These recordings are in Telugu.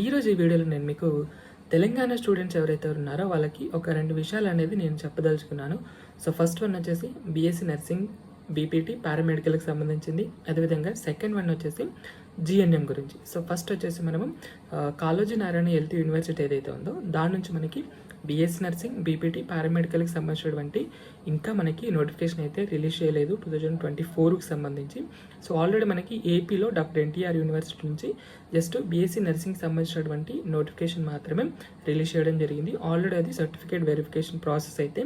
ఈరోజు ఈ వీడియోలో నేను మీకు తెలంగాణ స్టూడెంట్స్ ఎవరైతే ఉన్నారో వాళ్ళకి ఒక 2 విషయాలు అనేది నేను చెప్పదలుచుకున్నాను. సో ఫస్ట్ వన్ వచ్చేసి బీఎస్సీ నర్సింగ్, బీపీటీ, పారామెడికల్కి సంబంధించింది. అదేవిధంగా సెకండ్ వన్ వచ్చేసి జిఎన్ఎం గురించి. సో ఫస్ట్ వచ్చేసి మనము కాళోజీ నారాయణ హెల్త్ యూనివర్సిటీ ఏదైతే ఉందో దాని నుంచి మనకి బీఎస్సీ నర్సింగ్, బీపీటీ, పారామెడికల్కి సంబంధించినటువంటి ఇంకా మనకి నోటిఫికేషన్ అయితే రిలీజ్ చేయలేదు 2024కి సంబంధించి. సో ఆల్రెడీ మనకి ఏపీలో డాక్టర్ ఎన్టీఆర్ యూనివర్సిటీ నుంచి జస్ట్ బీఎస్సీ నర్సింగ్కి సంబంధించినటువంటి నోటిఫికేషన్ మాత్రమే రిలీజ్ చేయడం జరిగింది. ఆల్రెడీ అది సర్టిఫికేట్ వెరిఫికేషన్ ప్రాసెస్ అయితే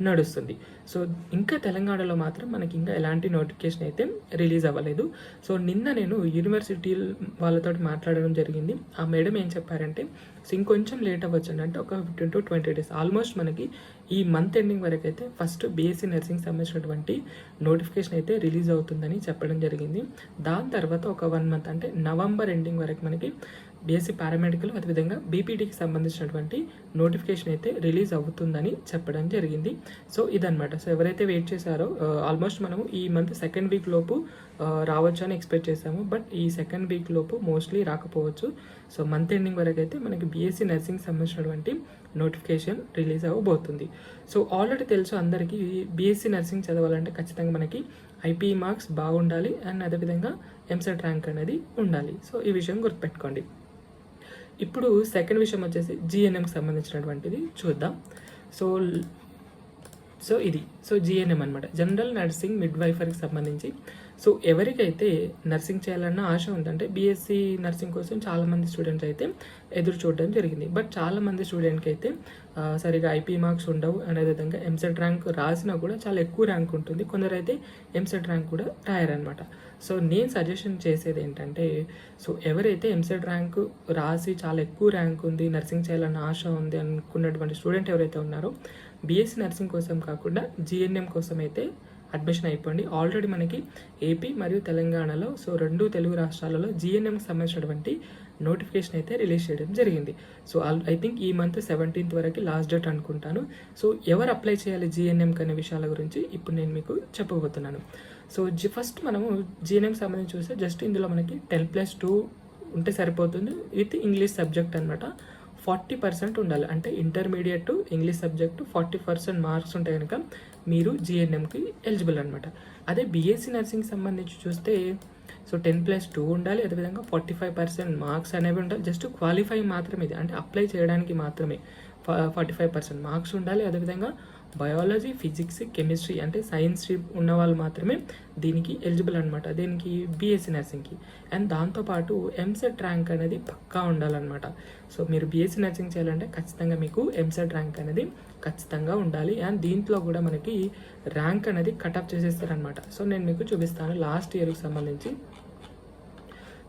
నడుస్తుంది. సో ఇంకా తెలంగాణలో మాత్రం మనకి ఇంకా ఎలాంటి నోటిఫికేషన్ అయితే రిలీజ్ అవ్వలేదు. సో నిన్న నేను యూనివర్సిటీ వాళ్ళతో మాట్లాడడం జరిగింది. ఆ మేడం ఏం చెప్పారంటే సో ఇంకొంచెం లేట్ అవ్వచ్చు అంటే ఒక 15 to 20 days ఆల్మోస్ట్ మనకి ఈ మంత్ ఎండింగ్ వరకు అయితే ఫస్ట్ బీఎస్సీ నర్సింగ్ సంబంధించినటువంటి నోటిఫికేషన్ అయితే రిలీజ్ అవుతుందని చెప్పడం జరిగింది. దాని తర్వాత ఒక 1 month అంటే నవంబర్ ఎండింగ్ వరకు మనకి బీఎస్సీ పారామెడికల్ అదేవిధంగా బీపీటీకి సంబంధించినటువంటి నోటిఫికేషన్ అయితే రిలీజ్ అవుతుందని చెప్పడం జరిగింది. సో ఇదనమాట. సో ఎవరైతే వెయిట్ చేశారో ఆల్మోస్ట్ మనము ఈ మంత్ సెకండ్ వీక్ లోపు రావచ్చు అని ఎక్స్పెక్ట్ చేసాము. బట్ ఈ సెకండ్ వీక్ లోపు మోస్ట్లీ రాకపోవచ్చు. సో మంత్ ఎండింగ్ వరకు అయితే మనకి బీఎస్సీ నర్సింగ్ సంబంధించినటువంటి నోటిఫికేషన్ రిలీజ్ అవ్వబోతుంది. సో ఆల్రెడీ తెలుసు అందరికీ బీఎస్సీ నర్సింగ్ చదవాలంటే ఖచ్చితంగా మనకి ఐపీఈ మార్క్స్ బాగుండాలి అండ్ అదేవిధంగా ఎంసెట్ ర్యాంక్ అనేది ఉండాలి. సో ఈ విషయం గుర్తుపెట్టుకోండి. ఇప్పుడు సెకండ్ విషయం వచ్చేసి జిఎన్ఎంకి సంబంధించినటువంటిది చూద్దాం. సో ఇది జిఎన్ఎం అనమాట, జనరల్ నర్సింగ్ మిడ్వైఫర్కి సంబంధించి. సో ఎవరికైతే నర్సింగ్ చేయాలన్న ఆశ ఉందంటే బీఎస్సీ నర్సింగ్ కోసం చాలామంది స్టూడెంట్స్ అయితే ఎదురు చూడడం జరిగింది. బట్ చాలామంది స్టూడెంట్కి అయితే సరిగా ఐపీ మార్క్స్ ఉండవు. అదేవిధంగా ఎంసెట్ ర్యాంక్ రాసినా కూడా చాలా ఎక్కువ ర్యాంక్ ఉంటుంది. కొందరు అయితే ఎంసెట్ ర్యాంక్ కూడా రాయరనమాట. సో నేను సజెషన్ చేసేది ఏంటంటే సో ఎవరైతే ఎంసెట్ ర్యాంక్ రాసి చాలా ఎక్కువ ర్యాంక్ ఉంది, నర్సింగ్ చేయాలన్న ఆశ ఉంది అనుకున్నటువంటి స్టూడెంట్ ఎవరైతే ఉన్నారో బీఎస్సీ నర్సింగ్ కోసం కాకుండా జిఎన్ఎం కోసం అయితే అడ్మిషన్ అయిపోండి. ఆల్రెడీ మనకి ఏపీ మరియు తెలంగాణలో సో 2 తెలుగు రాష్ట్రాలలో జిఎన్ఎంకి సంబంధించినటువంటి నోటిఫికేషన్ అయితే రిలీజ్ చేయడం జరిగింది. సో ఐ థింక్ ఈ మంత్ 17th వరకు లాస్ట్ డేట్ అనుకుంటాను. సో ఎవరు అప్లై చేయాలి జిఎన్ఎంకి అనే విషయాల గురించి ఇప్పుడు నేను మీకు చెప్పబోతున్నాను. సో ఫస్ట్ మనము జిఎన్ఎంకి సంబంధించి చూస్తే జస్ట్ ఇందులో మనకి 10+2 ఉంటే సరిపోతుంది విత్ ఇంగ్లీష్ సబ్జెక్ట్ అనమాట. 40% ఉండాలి. అంటే intermediate to English subject 40% marks ఉంటే కనుక మీరు జిఎన్ఎంకి ఎలిజిబుల్ అనమాట. అదే బీఎస్సీ నర్సింగ్ సంబంధించి చూస్తే సో 10+2 ఉండాలి. అదేవిధంగా 45% మార్క్స్ అనేవి ఉండాలి. జస్ట్ క్వాలిఫై మాత్రమే, ఇది అంటే అప్లై చేయడానికి మాత్రమే 45% మార్క్స్ ఉండాలి. అదేవిధంగా బయాలజీ, ఫిజిక్స్, కెమిస్ట్రీ అంటే సైన్స్ స్ట్రీమ్ ఉన్న వాళ్ళు మాత్రమే దీనికి ఎలిజిబుల్ అనమాట, దీనికి బీఎస్సీ నర్సింగ్కి. అండ్ దాంతోపాటు ఎంసెట్ ర్యాంక్ అనేది పక్కా ఉండాలన్నమాట. సో మీరు బీఎస్సీ నర్సింగ్ చేయాలంటే ఖచ్చితంగా మీకు ఎంసెట్ ర్యాంక్ అనేది ఖచ్చితంగా ఉండాలి. అండ్ దీంట్లో కూడా మనకి ర్యాంక్ అనేది కటప్ చేసేస్తారనమాట. సో నేను మీకు చూపిస్తాను లాస్ట్ ఇయర్కి సంబంధించి.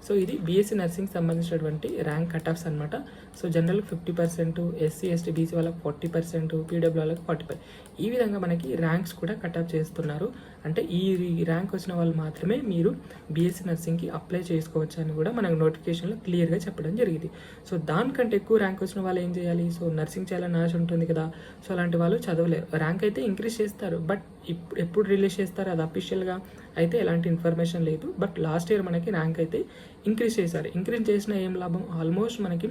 సో ఇది బీఎస్సీ నర్సింగ్ సంబంధించినటువంటి ర్యాంక్ కటాఫ్స్ అనమాట. So general 50%, SC ST BC వాళ్ళకి 40%, పీడబ్ల్యూ వాళ్ళకి 45%. ఈ విధంగా మనకి ర్యాంక్స్ కూడా కటాఫ్ చేస్తున్నారు. అంటే ఈ ర్యాంక్ వచ్చిన వాళ్ళు మాత్రమే మీరు బీఎస్సీ నర్సింగ్కి అప్లై చేసుకోవచ్చు అని కూడా మనకు నోటిఫికేషన్లో క్లియర్గా చెప్పడం జరిగింది. సో దానికంటే ఎక్కువ ర్యాంక్ వచ్చిన వాళ్ళు ఏం చేయాలి? సో నర్సింగ్ చేయాలని ఆశ ఉంటుంది కదా, సో అలాంటి వాళ్ళు చదవలేరు. ర్యాంక్ అయితే ఇంక్రీజ్ చేస్తారు, బట్ ఎప్పుడు రిలీజ్ చేస్తారు అది అఫీషియల్గా అయితే ఎలాంటి ఇన్ఫర్మేషన్ లేదు. బట్ లాస్ట్ ఇయర్ మనకి ర్యాంక్ అయితే ఇంక్రీజ్ చేశారు. ఇంక్రీజ్ చేసిన ఏం లాభం? ఆల్మోస్ట్ మనకి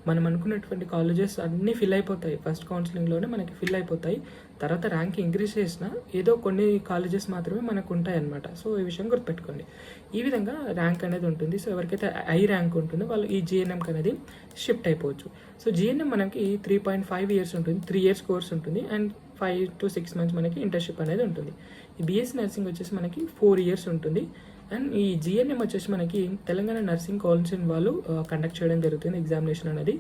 మనం అనుకున్నటువంటి కాలేజెస్ అన్నీ ఫిల్ అయిపోతాయి. ఫస్ట్ కౌన్సిలింగ్లోనే మనకి ఫిల్ అయిపోతాయి. తర్వాత ర్యాంక్ ఇంక్రీజ్ చేసినా ఏదో కొన్ని కాలేజెస్ మాత్రమే మనకు ఉంటాయి అన్నమాట. సో ఈ విషయం గుర్తుపెట్టుకోండి. ఈ విధంగా ర్యాంక్ అనేది ఉంటుంది. సో ఎవరికైతే ఐ ర్యాంక్ ఉంటుందో వాళ్ళు ఈ జిఎన్ఎంకి అనేది షిఫ్ట్ అయిపోవచ్చు. సో జిఎన్ఎం మనకి 3.5 years ఉంటుంది, 3 years కోర్స్ ఉంటుంది. అండ్ 5 to 6 months మనకి ఇంటర్న్షిప్ అనేది ఉంటుంది. ఈ బీఎస్సీ నర్సింగ్ వచ్చేసి మనకి 4 years ఉంటుంది. అండ్ ఈ జిఎన్ఎం వచ్చేసి మనకి తెలంగాణ నర్సింగ్ కౌన్సిల్ వాళ్ళు కండక్ట్ చేయడం జరుగుతుంది ఎగ్జామినేషన్ అనేది.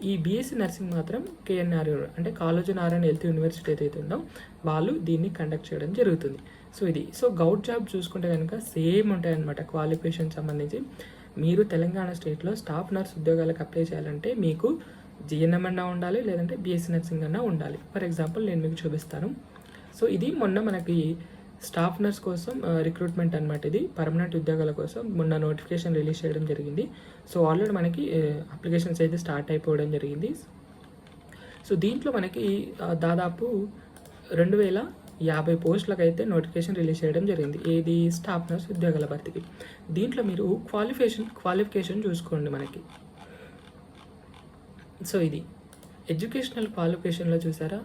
ఈ బీఎస్సీ నర్సింగ్ మాత్రం కేఎన్ఆర్ అంటే కాళోజీ నారాయణ హెల్త్ యూనివర్సిటీ ఏదైతే ఉందో వాళ్ళు దీన్ని కండక్ట్ చేయడం జరుగుతుంది. సో ఇది గౌట్ జాబ్ చూసుకుంటే కనుక సేమ్ ఉంటాయి అన్నమాట క్వాలిఫికేషన్ సంబంధించి. మీరు తెలంగాణ స్టేట్లో స్టాఫ్ నర్స్ ఉద్యోగాలకు అప్లై చేయాలంటే మీకు జిఎన్ఎం అన్నా ఉండాలి, లేదంటే బీఎస్సీ నర్సింగ్ అన్నా ఉండాలి. ఫర్ ఎగ్జాంపుల్ నేను మీకు చూపిస్తాను. సో ఇది మొన్న మనకి స్టాఫ్ నర్స్ కోసం రిక్రూట్మెంట్ అనమాట. ఇది పర్మనెంట్ ఉద్యోగాల కోసం మొన్న నోటిఫికేషన్ రిలీజ్ చేయడం జరిగింది. సో ఆల్రెడీ మనకి అప్లికేషన్స్ అయితే స్టార్ట్ అయిపోవడం జరిగింది. సో దీంట్లో మనకి దాదాపు 2050 పోస్టులకు అయితే నోటిఫికేషన్ రిలీజ్ చేయడం జరిగింది. ఏది? స్టాఫ్ నర్స్ ఉద్యోగాల భర్తీకి. దీంట్లో మీరు క్వాలిఫికేషన్ చూసుకోండి. మనకి సో ఇది ఎడ్యుకేషనల్ క్వాలిఫికేషన్లో చూసారా,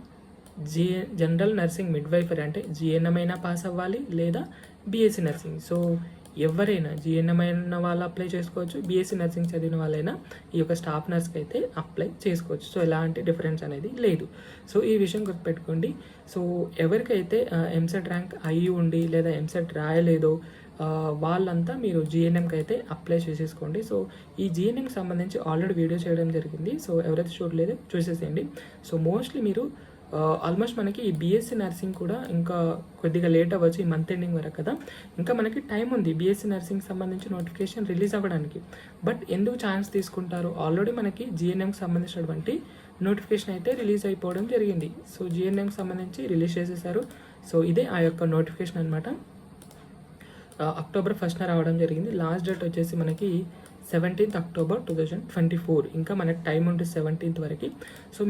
జనరల్ నర్సింగ్ మిడ్వైఫర్ అంటే జిఎన్ఎం అయినా పాస్ అవ్వాలి లేదా బీఎస్సీ నర్సింగ్. సో ఎవరైనా జిఎన్ఎం అయిన వాళ్ళు అప్లై చేసుకోవచ్చు, బీఎస్సీ నర్సింగ్ చదివిన వాళ్ళైనా ఈ యొక్క స్టాఫ్ నర్స్కి అయితే అప్లై చేసుకోవచ్చు. సో ఎలాంటి డిఫరెన్స్ అనేది లేదు. సో ఈ విషయం గుర్తుపెట్టుకోండి. సో ఎవరికైతే ఎంసెట్ ర్యాంక్ అయ్యి ఉండి లేదా ఎంసెట్ రాయలేదో వాళ్ళంతా మీరు జిఎన్ఎంకి అయితే అప్లై చేసేసుకోండి. సో ఈ జిఎన్ఎంకి సంబంధించి ఆల్రెడీ వీడియో చేయడం జరిగింది. సో ఎవరైతే చూడలేదో చూసేసేయండి. సో మోస్ట్లీ మీరు ఆల్మోస్ట్ మనకి ఈ బీఎస్సీ నర్సింగ్ కూడా ఇంకా కొద్దిగా లేట్ అవ్వచ్చు, ఈ మంత్ ఎండింగ్ వరకు కదా, ఇంకా మనకి టైం ఉంది బీఎస్సీ నర్సింగ్ సంబంధించి నోటిఫికేషన్ రిలీజ్ అవ్వడానికి. బట్ ఎందుకు ఛాన్స్ తీసుకుంటారు, ఆల్రెడీ మనకి జిఎన్ఎంకి సంబంధించినటువంటి నోటిఫికేషన్ అయితే రిలీజ్ అయిపోవడం జరిగింది. సో జిఎన్ఎంకి సంబంధించి రిలీజ్ చేసేసారు. సో ఇదే ఆ యొక్క నోటిఫికేషన్ అనమాట. అక్టోబర్ 1న రావడం జరిగింది. లాస్ట్ డేట్ వచ్చేసి మనకి 17th October 2024. ఇంకా మనకి టైం ఉంటుంది 17th వరకు. సో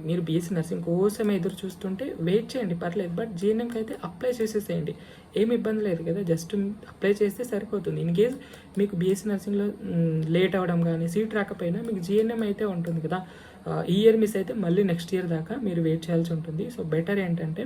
మీరు బీఎస్సీ నర్సింగ్ కోసం ఎదురు చూస్తుంటే వెయిట్ చేయండి, పర్లేదు. బట్ జిఎన్ఎంకి అయితే అప్లై చేసేసేయండి, ఏమి ఇబ్బంది లేదు కదా, జస్ట్ అప్లై చేస్తే సరిపోతుంది. ఇన్ కేస్ మీకు బీఎస్సీ నర్సింగ్లో లేట్ అవ్వడం కానీ సీట్ రాకపోయినా మీకు జిఎన్ఎం అయితే ఉంటుంది కదా, ఈ ఇయర్ మిస్ అయితే మళ్ళీ నెక్స్ట్ ఇయర్ దాకా మీరు వెయిట్ చేయాల్సి ఉంటుంది. సో బెటర్ ఏంటంటే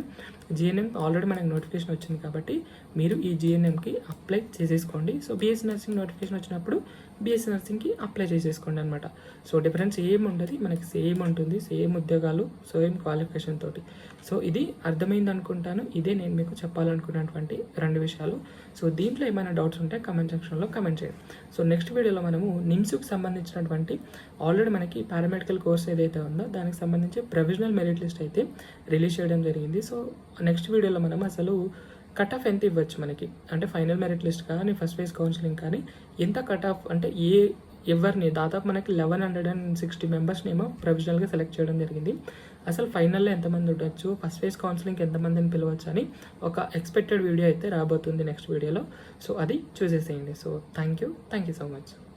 జిఎన్ఎం ఆల్రెడీ మనకు నోటిఫికేషన్ వచ్చింది కాబట్టి మీరు ఈ జిఎన్ఎంకి అప్లై చేసేసుకోండి. సో బీఎస్సీ నర్సింగ్ నోటిఫికేషన్ వచ్చినప్పుడు బీఎస్సీ నర్సింగ్కి అప్లై చేసేసుకోండి అనమాట. సో డిఫరెన్స్ ఏం ఉండదు, మనకి సేమ్ ఉంటుంది, సేమ్ ఉద్యోగాలు, సేమ్ క్వాలిఫికేషన్ తోటి. సో ఇది అర్థమైంది అనుకుంటాను. ఇదే నేను మీకు చెప్పాలనుకున్నటువంటి 2 విషయాలు. సో దీంట్లో ఏమైనా డౌట్స్ ఉంటే కమెంట్ సెక్షన్లో కమెంట్ చేయండి. సో నెక్స్ట్ వీడియోలో మనము నిమ్స్కి సంబంధించినటువంటి ఆల్రెడీ మనకి పారామెడికల్ కోర్స్ ఏదైతే ఉందో దానికి సంబంధించి ప్రొవిజనల్ మెరిట్ లిస్ట్ అయితే రిలీజ్ చేయడం జరిగింది. సో నెక్స్ట్ వీడియోలో మనం అసలు కట్ ఆఫ్ ఎంత ఇవ్వచ్చు మనకి, అంటే ఫైనల్ మెరిట్ లిస్ట్ కానీ ఫస్ట్ ఫేజ్ కౌన్సిలింగ్ కానీ ఎంత కట్ ఆఫ్, అంటే ఎవరిని దాదాపు మనకి 1160 మెంబర్స్ని ఏమో ప్రొవిజనల్గా సెలెక్ట్ చేయడం జరిగింది. అసలు ఫైనల్లో ఎంతమంది ఉండొచ్చు, ఫస్ట్ ఫేజ్ కౌన్సిలింగ్కి ఎంతమందిని పిలవచ్చు అని ఒక ఎక్స్పెక్టెడ్ వీడియో అయితే రాబోతుంది నెక్స్ట్ వీడియోలో. సో అది చూసేసేయండి. So thank you so much.